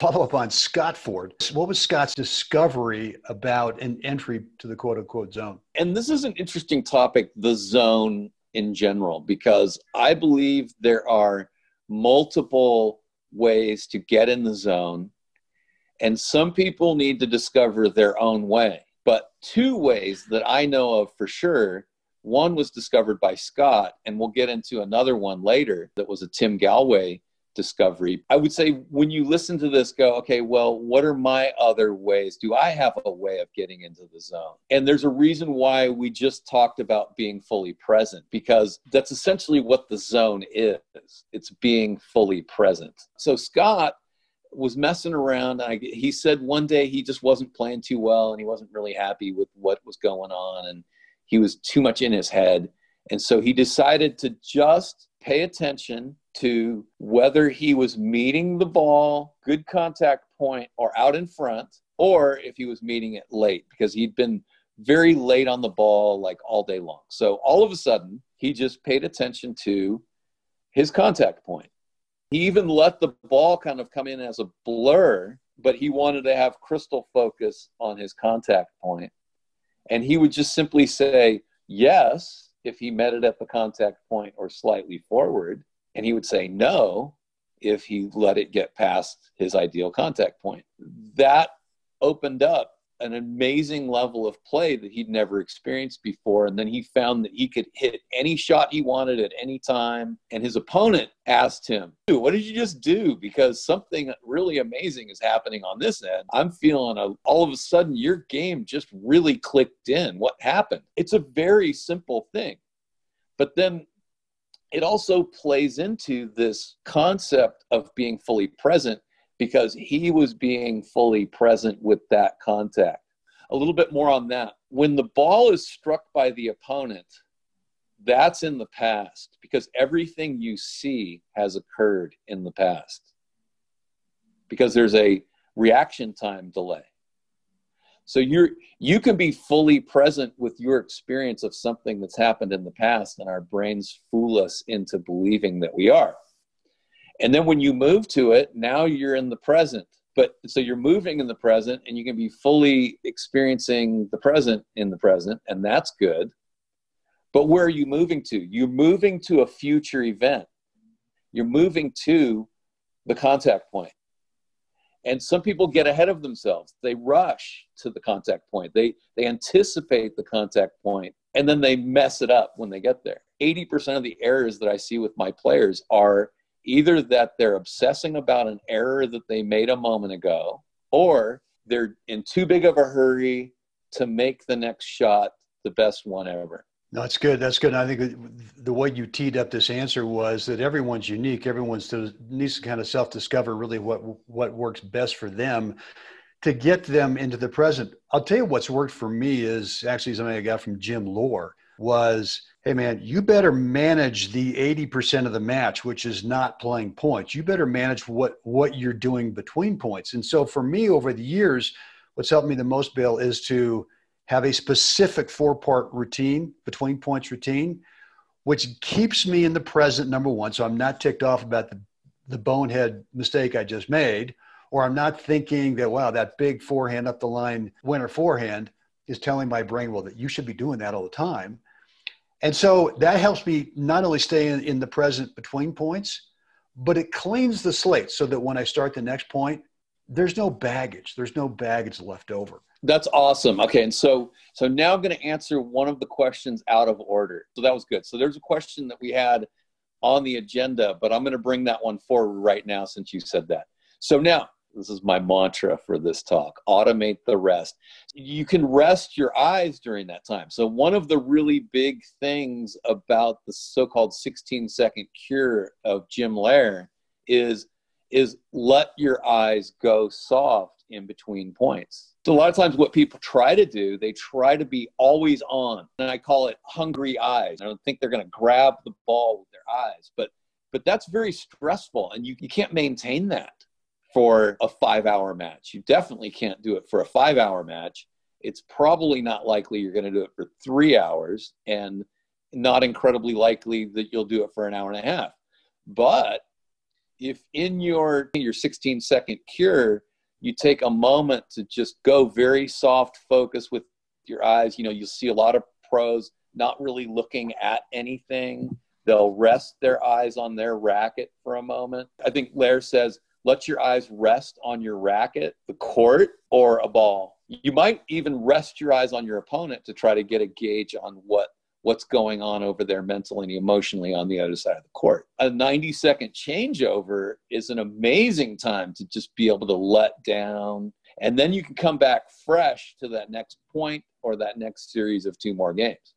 follow up on Scott Ford. What was Scott's discovery about an entry to the quote unquote zone? And this is an interesting topic, the zone in general, because I believe there are multiple ways to get in the zone, and some people need to discover their own way. But two ways that I know of for sure, one was discovered by Scott, and we'll get into another one later that was a Tim Galway discovery. I would say when you listen to this, go, okay, well, what are my other ways? Do I have a way of getting into the zone? And there's a reason why we just talked about being fully present, because that's essentially what the zone is. It's being fully present. So Scott was messing around. He said one day he just wasn't playing too well, and he wasn't really happy with what was going on, and he was too much in his head. And so he decided to just pay attention to whether he was meeting the ball, good contact point, or out in front, or if he was meeting it late, because he'd been very late on the ball like all day long. So all of a sudden, he just paid attention to his contact point. He even let the ball kind of come in as a blur, but he wanted to have crystal focus on his contact point. And he would just simply say yes if he met it at the contact point or slightly forward. And he would say no if he let it get past his ideal contact point. That opened up an amazing level of play that he'd never experienced before. And then he found that he could hit any shot he wanted at any time. And his opponent asked him, what did you just do? Because something really amazing is happening on this end. I'm feeling all of a sudden your game just really clicked in. What happened? It's a very simple thing. But then it also plays into this concept of being fully present, because he was being fully present with that contact. A little bit more on that. When the ball is struck by the opponent, that's in the past, because everything you see has occurred in the past, because there's a reaction time delay. So you can be fully present with your experience of something that's happened in the past, and our brains fool us into believing that we are. And then when you move to it, now you're in the present. But so you're moving in the present, and you can be fully experiencing the present in the present, and that's good. But where are you moving to? You're moving to a future event. You're moving to the contact point. And some people get ahead of themselves. They rush to the contact point. They anticipate the contact point, and then they mess it up when they get there. 80% of the errors that I see with my players are either that they're obsessing about an error that they made a moment ago, or they're in too big of a hurry to make the next shot the best one ever. No, that's good. That's good. I think the way you teed up this answer was that everyone's unique. Everyone still needs to kind of self-discover really what works best for them to get them into the present. I'll tell you what's worked for me is actually something I got from Jim Lohr was, hey man, you better manage the 80% of the match, which is not playing points. You better manage what you're doing between points. And so for me over the years, what's helped me the most, Bill, is to have a specific 4-part routine, between points routine, which keeps me in the present, number one. So I'm not ticked off about the bonehead mistake I just made, or I'm not thinking that, wow, that big forehand up the line, winner forehand is telling my brain, well, that you should be doing that all the time. And so that helps me not only stay in the present between points, but it cleans the slate so that when I start the next point, there's no baggage. There's no baggage left over. That's awesome. Okay, and so now I'm going to answer one of the questions out of order. So that was good. So there's a question that we had on the agenda, but I'm going to bring that one forward right now since you said that. So now, this is my mantra for this talk, automate the rest. You can rest your eyes during that time. So one of the really big things about the so-called 16-second cure of Jim Lohr is let your eyes go soft in between points. So a lot of times what people try to do, they try to be always on. And I call it hungry eyes. I don't think they're going to grab the ball with their eyes. But that's very stressful, and you can't maintain that for a 5-hour match. You definitely can't do it for a 5-hour match. It's probably not likely you're going to do it for 3 hours, and not incredibly likely that you'll do it for an hour and a half. But if in your 16-second cure, you take a moment to just go very soft focus with your eyes. You'll see a lot of pros not really looking at anything. They'll rest their eyes on their racket for a moment. I think Lair says, let your eyes rest on your racket, the court, or a ball. You might even rest your eyes on your opponent to try to get a gauge on what's going on over there mentally and emotionally on the other side of the court. A 90-second changeover is an amazing time to just be able to let down. And then you can come back fresh to that next point or that next series of 2 more games.